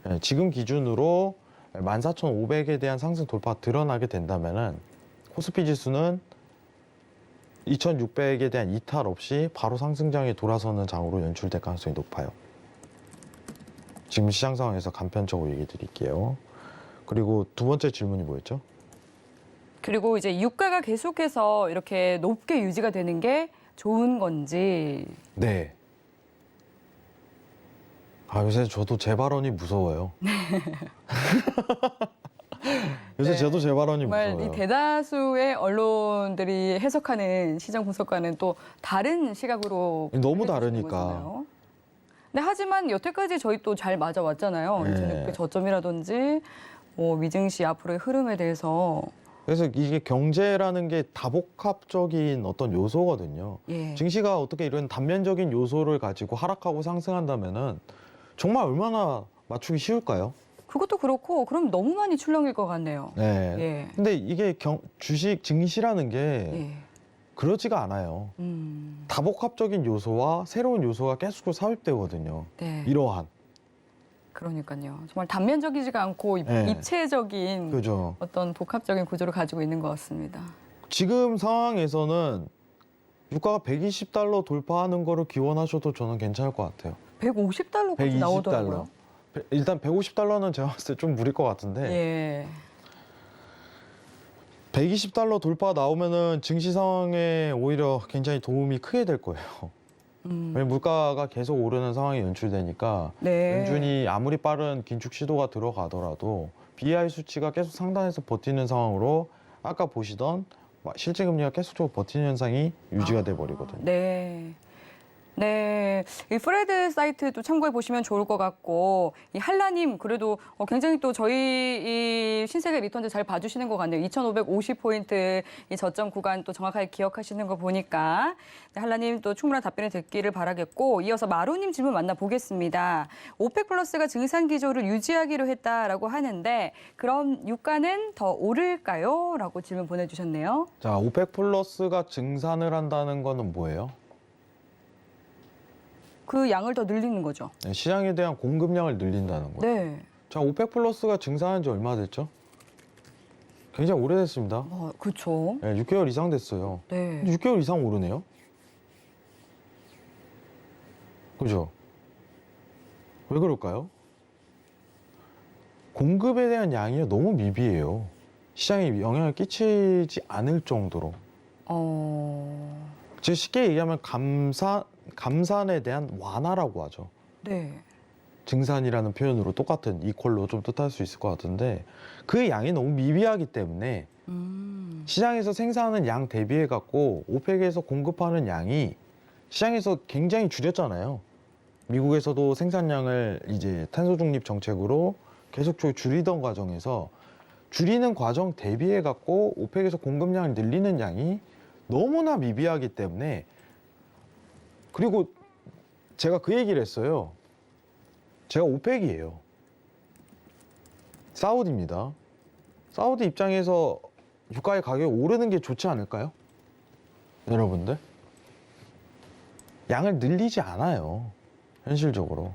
예, 지금 기준으로 14,500에 대한 상승 돌파가 드러나게 된다면은 코스피 지수는 2,600에 대한 이탈 없이 바로 상승장에 돌아서는 장으로 연출될 가능성이 높아요. 지금 시장 상황에서 간편적으로 얘기 드릴게요. 그리고 두 번째 질문이 뭐였죠? 그리고 이제 유가가 계속해서 이렇게 높게 유지가 되는 게 좋은 건지. 네. 요새 저도 제 발언이 무서워요. 요새 네. 저도 제 발언이 정말 무서워요. 이 대다수의 언론들이 해석하는 시장 분석과는 또 다른 시각으로 너무 해석하시는 다르니까. 거잖아요. 네, 하지만 여태까지 저희 또 잘 맞아왔잖아요. 네. 2,600 저점이라든지 뭐 미증시 앞으로의 흐름에 대해서. 그래서 이게 경제라는 게 다복합적인 어떤 요소거든요. 예. 증시가 어떻게 이런 단면적인 요소를 가지고 하락하고 상승한다면은 정말 얼마나 맞추기 쉬울까요? 그것도 그렇고 그럼 너무 많이 출렁일 것 같네요. 네. 예. 근데 이게 주식 증시라는 게 예. 그러지가 않아요. 다복합적인 요소와 새로운 요소가 계속 삽입되거든요. 네. 이러한. 그러니까요. 정말 단면적이지가 않고 네. 입체적인 그죠. 어떤 복합적인 구조를 가지고 있는 것 같습니다. 지금 상황에서는 유가가 120달러 돌파하는 거를 기원하셔도 저는 괜찮을 것 같아요. 150달러까지 나오더라고요. 일단 150달러는 제가 봤을 때 좀 무릴 것 같은데 예. 120달러 돌파 나오면은 증시 상황에 오히려 굉장히 도움이 크게 될 거예요. 왜냐면 물가가 계속 오르는 상황이 연출되니까 네. 연준이 아무리 빠른 긴축 시도가 들어가더라도 BI 수치가 계속 상단에서 버티는 상황으로 아까 보시던 실제 금리가 계속적으로 버티는 현상이 유지가 돼 버리거든요. 네. 네, 이 프레드 사이트도 참고해 보시면 좋을 것 같고, 이 한라님 그래도 굉장히 또 저희 이 신세계 리턴즈 잘 봐주시는 것 같네요. 2,550포인트 이 저점 구간 또 정확하게 기억하시는 거 보니까 네, 한라님 또 충분한 답변이 됐기를 바라겠고, 이어서 마루님 질문 만나보겠습니다. 오펙 플러스가 증산 기조를 유지하기로 했다라고 하는데, 그럼 유가는 더 오를까요? 라고 질문 보내주셨네요. 자, 오펙 플러스가 증산을 한다는 거는 뭐예요? 그 양을 더 늘리는 거죠. 네, 시장에 대한 공급량을 늘린다는 거예요. 네. 자, 오펙 플러스가 증산한 지 얼마 됐죠? 굉장히 오래됐습니다. 그렇죠. 네, 6개월 이상 됐어요. 네. 6개월 이상 오르네요. 그죠? 왜 그럴까요? 공급에 대한 양이 너무 미비해요. 시장에 영향을 끼치지 않을 정도로. 즉 쉽게 얘기하면 감산에 대한 완화라고 하죠. 네. 증산이라는 표현으로 똑같은 이퀄로 좀 뜻할 수 있을 것 같은데 그 양이 너무 미비하기 때문에 시장에서 생산하는 양 대비해 갖고 오펙에서 공급하는 양이 시장에서 굉장히 줄였잖아요. 미국에서도 생산량을 이제 탄소 중립 정책으로 계속적으로 줄이던 과정에서 줄이는 과정 대비해 갖고 오펙에서 공급량을 늘리는 양이 너무나 미비하기 때문에 그리고 제가 그 얘기를 했어요. 제가 오펙이에요. 사우디입니다. 사우디 입장에서 유가의 가격이 오르는 게 좋지 않을까요? 여러분들? 양을 늘리지 않아요. 현실적으로.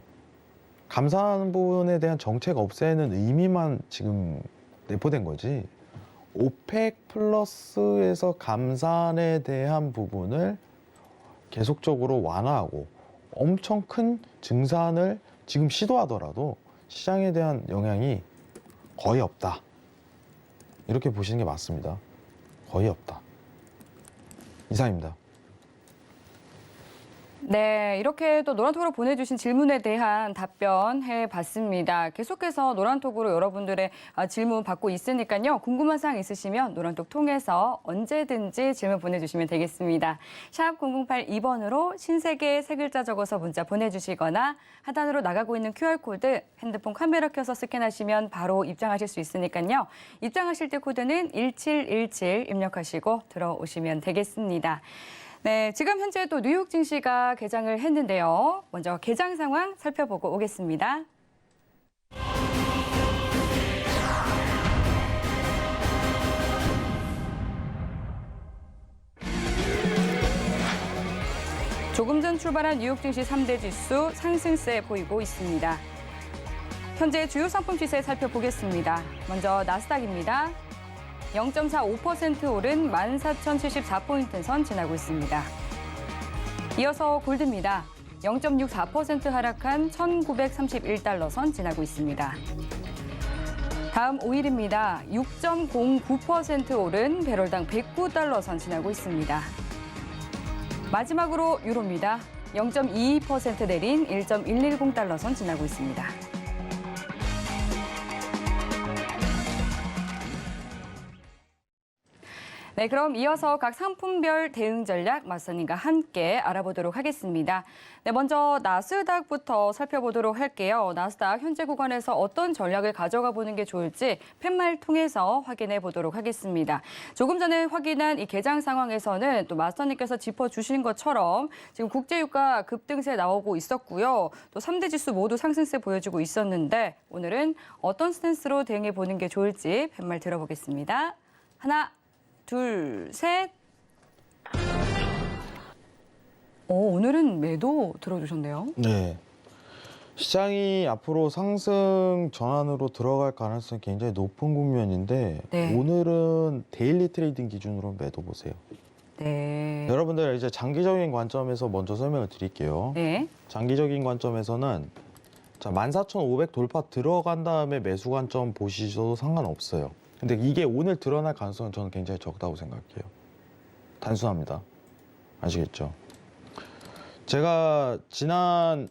감산하는 부분에 대한 정책 없애는 의미만 지금 내포된 거지. 오펙 플러스에서 감산에 대한 부분을 계속적으로 완화하고 엄청 큰 증산을 지금 시도하더라도 시장에 대한 영향이 거의 없다. 이렇게 보시는 게 맞습니다. 거의 없다. 이상입니다. 네, 이렇게 또 노란톡으로 보내주신 질문에 대한 답변해 봤습니다. 계속해서 노란톡으로 여러분들의 질문 받고 있으니까요. 궁금한 사항 있으시면 노란톡 통해서 언제든지 질문 보내주시면 되겠습니다. 샵 0082번으로 신세계 세 글자 적어서 문자 보내주시거나 하단으로 나가고 있는 QR코드 핸드폰 카메라 켜서 스캔하시면 바로 입장하실 수 있으니까요. 입장하실 때 코드는 1717 입력하시고 들어오시면 되겠습니다. 네, 지금 현재 또 뉴욕 증시가 개장을 했는데요. 먼저 개장 상황 살펴보고 오겠습니다. 조금 전 출발한 뉴욕 증시 3대 지수 상승세 보이고 있습니다. 현재 주요 상품 시세 살펴보겠습니다. 먼저 나스닥입니다. 0.45% 오른 14,074포인트 선 지나고 있습니다. 이어서 골드입니다. 0.64% 하락한 1,931달러 선 지나고 있습니다. 다음 오일입니다. 6.09% 오른 배럴당 109달러 선 지나고 있습니다. 마지막으로 유로입니다. 0.22% 내린 1.110달러 선 지나고 있습니다. 네, 그럼 이어서 각 상품별 대응 전략 맞선님과 함께 알아보도록 하겠습니다. 네, 먼저 나스닥부터 살펴보도록 할게요. 나스닥 현재 구간에서 어떤 전략을 가져가 보는 게 좋을지 팻말 통해서 확인해 보도록 하겠습니다. 조금 전에 확인한 이 개장 상황에서는 또 마스터님께서 짚어주신 것처럼 지금 국제유가 급등세 나오고 있었고요. 또 3대 지수 모두 상승세 보여주고 있었는데 오늘은 어떤 스탠스로 대응해 보는 게 좋을지 팻말 들어보겠습니다. 하나, 둘, 셋. 오늘은 매도 들어주셨네요. 네. 시장이 앞으로 상승 전환으로 들어갈 가능성이 굉장히 높은 국면인데 네. 오늘은 데일리 트레이딩 기준으로 매도 보세요. 네. 여러분들 이제 장기적인 관점에서 먼저 설명을 드릴게요. 네. 장기적인 관점에서는 자, 14,500 돌파 들어간 다음에 매수 관점 보시셔도 상관없어요. 근데 이게 오늘 드러날 가능성은 저는 굉장히 적다고 생각해요. 단순합니다. 아시겠죠? 제가 지난주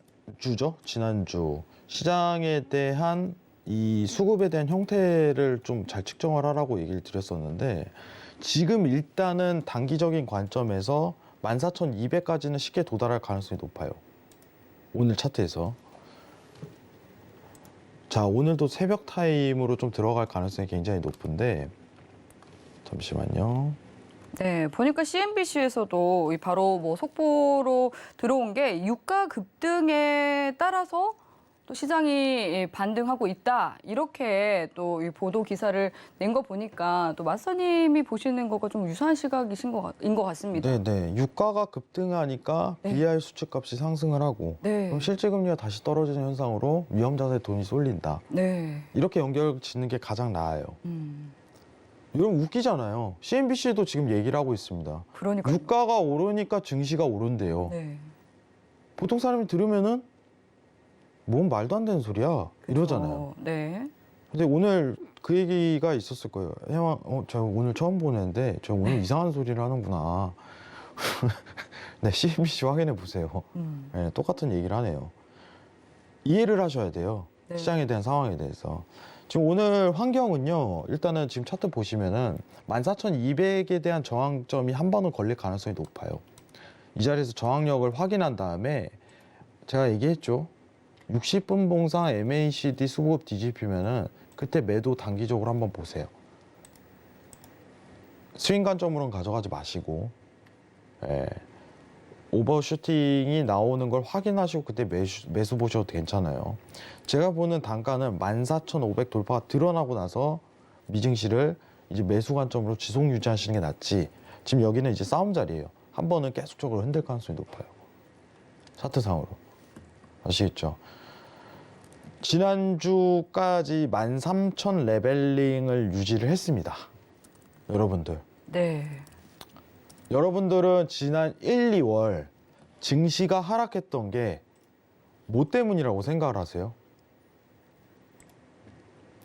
시장에 대한 이 수급에 대한 형태를 좀 잘 측정을 하라고 얘기를 드렸었는데 지금 일단은 단기적인 관점에서 14,200까지는 쉽게 도달할 가능성이 높아요. 오늘 차트에서. 자, 오늘도 새벽 타임으로 좀 들어갈 가능성이 굉장히 높은데 잠시만요. 네, 보니까 CNBC에서도 바로 뭐 속보로 들어온 게 유가 급등에 따라서 또 시장이 반등하고 있다. 이렇게 또 이 보도 기사를 낸 거 보니까 또 맞서님이 보시는 거가 좀 유사한 시각인 것 같습니다. 네. 유가가 급등하니까 네. BR 수치값이 상승을 하고 네. 그럼 실제 금리가 다시 떨어지는 현상으로 위험 자산에 돈이 쏠린다. 네. 이렇게 연결 짓는 게 가장 나아요. 여러분 웃기잖아요. CNBC도 지금 얘기를 하고 있습니다. 그러니까. 유가가 오르니까 증시가 오른대요. 네. 보통 사람이 들으면은 뭔 말도 안 되는 소리야 이러잖아요. 네. 근데 오늘 그 얘기가 있었을 거예요. 혜왕, 저 오늘 처음 보는데 저 오늘 이상한 소리를 하는구나. 네, CNBC 확인해 보세요. 네, 똑같은 얘기를 하네요. 이해를 하셔야 돼요. 네. 시장에 대한 상황에 대해서. 지금 오늘 환경은요. 일단은 지금 차트 보시면은 14,200에 대한 저항점이 한 번은 걸릴 가능성이 높아요. 이 자리에서 저항력을 확인한 다음에 제가 얘기했죠. 60분 봉상 MACD 수급 뒤집히면은 그때 매도 단기적으로 한번 보세요. 스윙 관점으로는 가져가지 마시고 오버슈팅이 나오는 걸 확인하시고 그때 매수 보셔도 괜찮아요. 제가 보는 단가는 14,500 돌파가 드러나고 나서 미증시를 이제 매수 관점으로 지속 유지하시는 게 낫지. 지금 여기는 이제 싸움 자리예요. 한 번은 계속적으로 흔들 가능성이 높아요. 차트상으로. 아시겠죠? 지난주까지 13,000 레벨링을 유지를 했습니다. 여러분들. 네. 여러분들은 지난 1, 2월 증시가 하락했던 게 뭐 때문이라고 생각을 하세요?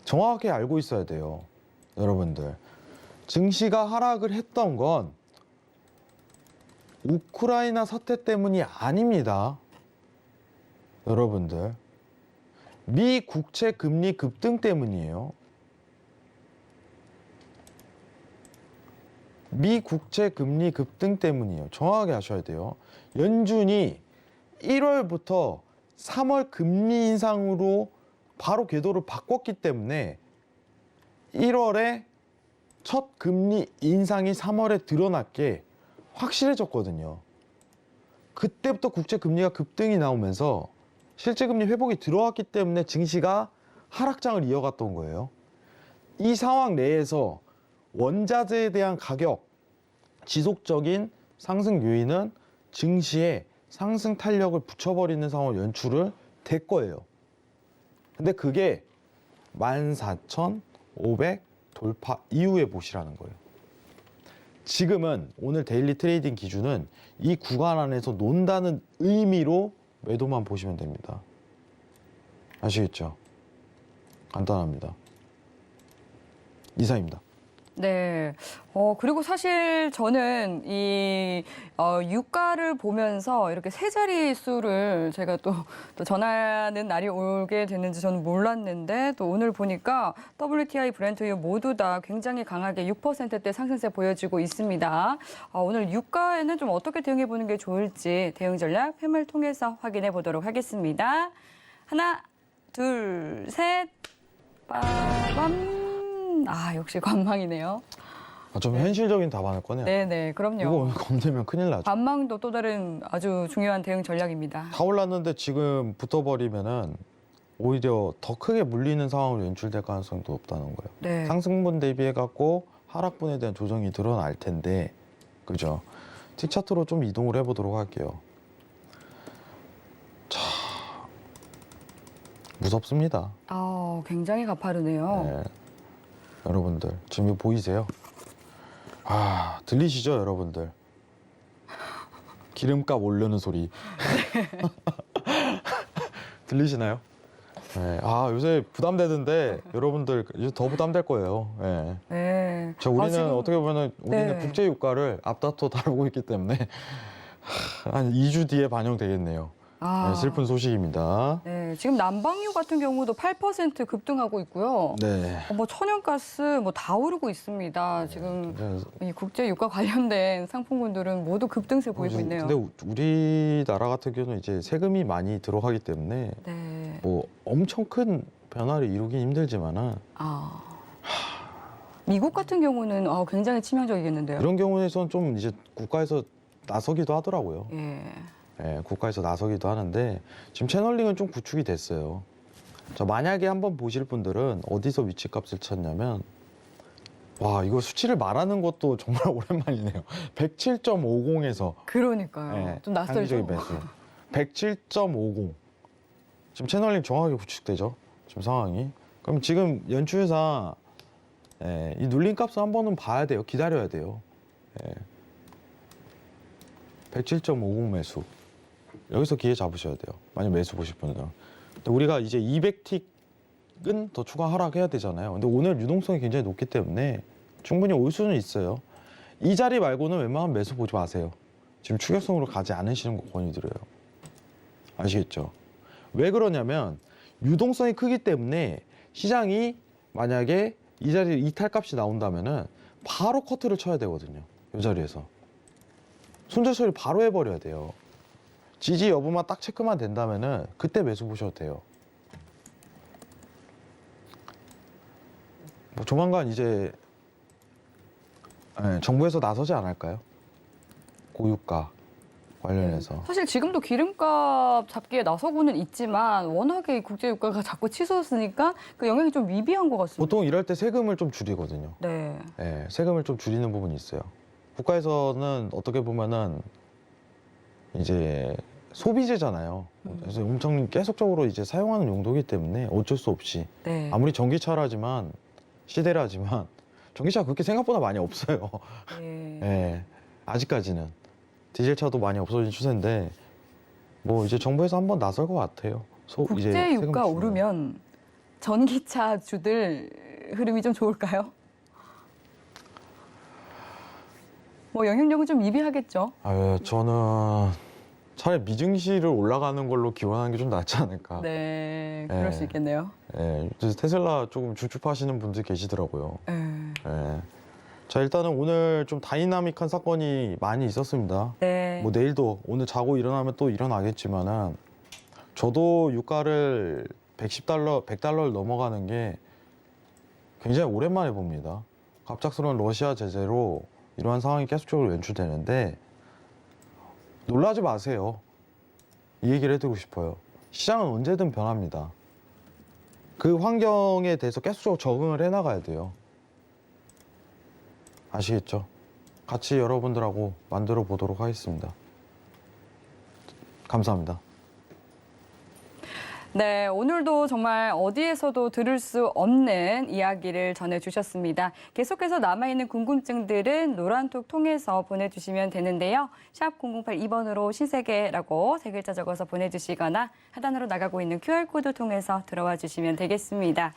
정확하게 알고 있어야 돼요. 여러분들. 증시가 하락을 했던 건 우크라이나 사태 때문이 아닙니다. 여러분들. 미 국채 금리 급등 때문이에요. 미 국채 금리 급등 때문이에요. 정확하게 아셔야 돼요. 연준이 1월부터 3월 금리 인상으로 바로 궤도를 바꿨기 때문에 1월에 첫 금리 인상이 3월에 드러났게 확실해졌거든요. 그때부터 국채 금리가 급등이 나오면서 실제 금리 회복이 들어왔기 때문에 증시가 하락장을 이어갔던 거예요. 이 상황 내에서 원자재에 대한 가격 지속적인 상승 요인은 증시에 상승 탄력을 붙여버리는 상황을 연출을 될 거예요. 근데 그게 14,500 돌파 이후에 보시라는 거예요. 지금은 오늘 데일리 트레이딩 기준은 이 구간 안에서 논다는 의미로 매도만 보시면 됩니다. 아시겠죠? 간단합니다. 이상입니다. 네. 그리고 사실 저는 이 유가를 보면서 이렇게 세 자릿수를 제가 또 전하는 날이 오게 됐는지 저는 몰랐는데 또 오늘 보니까 WTI, 브렌트유 모두 다 굉장히 강하게 6%대 상승세 보여지고 있습니다. 오늘 유가에는 좀 어떻게 대응해 보는 게 좋을지 대응 전략 팸을 통해서 확인해 보도록 하겠습니다. 하나, 둘, 셋, 빠밤. 역시 관망이네요. 좀 현실적인 답안을 꺼내요. 네네, 그럼요. 이거 오늘 건들면 큰일 나죠. 관망도 또 다른 아주 중요한 대응 전략입니다. 다 올랐는데 지금 붙어버리면은 오히려 더 크게 물리는 상황으로 연출될 가능성도 높다는 거예요. 네. 상승분 대비해갖고 하락분에 대한 조정이 드러날 텐데, 그죠? T차트로 좀 이동을 해보도록 할게요. 무섭습니다. 굉장히 가파르네요. 네. 여러분들 지금 이거 보이세요? 들리시죠, 여러분들? 기름값 오르는 소리. 들리시나요? 네. 요새 부담되던데 여러분들 이제 더 부담될 거예요. 네. 네. 우리는 지금, 어떻게 보면 우리는 네. 국제 유가를 앞다퉈 다루고 있기 때문에 한 2주 뒤에 반영되겠네요. 네, 슬픈 소식입니다. 네, 지금 난방유 같은 경우도 8% 급등하고 있고요. 네. 뭐 천연가스 뭐 다 오르고 있습니다. 지금 이 국제 유가 관련된 상품군들은 모두 급등세 보이고 있네요. 근데 우리나라 같은 경우는 이제 세금이 많이 들어가기 때문에 네. 뭐 엄청 큰 변화를 이루긴 힘들지만은 미국 같은 경우는 굉장히 치명적이겠는데요. 이런 경우에선 좀 이제 국가에서 나서기도 하더라고요. 예. 네, 국가에서 나서기도 하는데 지금 채널링은 좀 구축이 됐어요. 만약에 한번 보실 분들은 어디서 위치값을 찾냐면 이거 수치를 말하는 것도 정말 오랜만이네요. 107.50에서 그러니까요. 좀 낯설죠. 단기적인 매수. 107.50. 지금 채널링 정확하게 구축되죠. 지금 상황이. 그럼 지금 연추회사 이 눌린 값을 한 번은 봐야 돼요. 기다려야 돼요. 107.50 매수. 여기서 기회 잡으셔야 돼요. 만약 매수 보실 분들은. 근데 우리가 이제 200틱은 더 추가 하락해야 되잖아요. 근데 오늘 유동성이 굉장히 높기 때문에 충분히 올 수는 있어요. 이 자리 말고는 웬만하면 매수 보지 마세요. 지금 추격성으로 가지 않으시는 거 권유드려요. 아시겠죠? 왜 그러냐면 유동성이 크기 때문에 시장이 만약에 이 자리에 이탈값이 나온다면은 바로 커트를 쳐야 되거든요. 이 자리에서. 손절 처리 바로 해버려야 돼요. 지지 여부만 딱 체크만 된다면은 그때 매수 보셔도 돼요. 뭐 조만간 이제 정부에서 나서지 않을까요? 고유가 관련해서. 사실 지금도 기름값 잡기에 나서고는 있지만 워낙에 국제 유가가 자꾸 치솟으니까 그 영향이 좀 미비한 것 같습니다. 보통 이럴 때 세금을 좀 줄이거든요. 네. 세금을 좀 줄이는 부분이 있어요. 국가에서는 어떻게 보면은 이제 소비재잖아요. 그래서 엄청 계속적으로 이제 사용하는 용도이기 때문에 어쩔 수 없이 네. 아무리 전기차라지만 시대라지만 전기차가 그렇게 생각보다 많이 없어요. 네. 아직까지는 디젤차도 많이 없어진 추세인데 뭐 이제 정부에서 한번 나설 것 같아요. 이제 국제 세금 유가 줄이면. 오르면 전기차 주들 흐름이 좀 좋을까요? 뭐 영향력은 좀 미비하겠죠. 저는 차라리 미증시를 올라가는 걸로 기원하는 게 좀 낫지 않을까. 네, 그럴 수 있겠네요. 그래서 테슬라 조금 주축하시는 분들 계시더라고요. 네. 자, 일단은 오늘 좀 다이나믹한 사건이 많이 있었습니다. 네. 뭐 내일도 오늘 자고 일어나면 또 일어나겠지만은 저도 유가를 110달러를 넘어가는 게 굉장히 오랜만에 봅니다. 갑작스러운 러시아 제재로 이러한 상황이 계속적으로 연출되는데 놀라지 마세요. 이 얘기를 해드리고 싶어요. 시장은 언제든 변합니다. 그 환경에 대해서 계속적으로 적응을 해나가야 돼요. 아시겠죠? 같이 여러분들하고 만들어 보도록 하겠습니다. 감사합니다. 네, 오늘도 정말 어디에서도 들을 수 없는 이야기를 전해주셨습니다. 계속해서 남아있는 궁금증들은 노란톡 통해서 보내주시면 되는데요. 샵 0082번으로 신세계라고 세 글자 적어서 보내주시거나 하단으로 나가고 있는 QR코드 통해서 들어와 주시면 되겠습니다.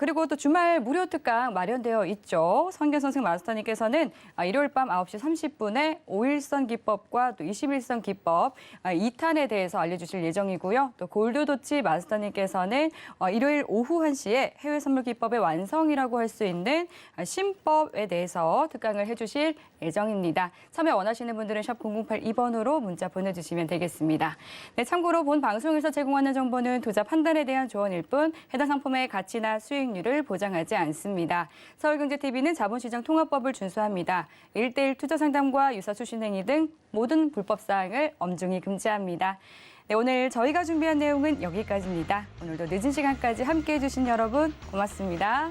그리고 또 주말 무료 특강 마련되어 있죠. 성견선생 마스터님께서는 일요일 밤 9시 30분에 5일선 기법과 또 21선 기법 2탄에 대해서 알려주실 예정이고요. 또 골드도치 마스터님께서는 일요일 오후 1시에 해외 선물 기법의 완성이라고 할 수 있는 신법에 대해서 특강을 해주실 예정입니다. 참여 원하시는 분들은 샵 0082번으로 문자 보내주시면 되겠습니다. 네, 참고로 본 방송에서 제공하는 정보는 투자 판단에 대한 조언일 뿐 해당 상품의 가치나 수익률을 보장하지 않습니다. 서울경제TV는 자본시장 통합법을 준수합니다. 1:1 투자 상담과 유사 수신 행위 등 모든 불법 사항을 엄중히 금지합니다. 네, 오늘 저희가 준비한 내용은 여기까지입니다. 오늘도 늦은 시간까지 함께해 주신 여러분 고맙습니다.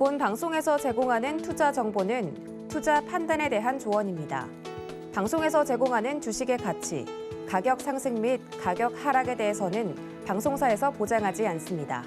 본 방송에서 제공하는 투자 정보는 투자 판단에 대한 조언입니다. 방송에서 제공하는 주식의 가치, 가격 상승 및 가격 하락에 대해서는 방송사에서 보장하지 않습니다.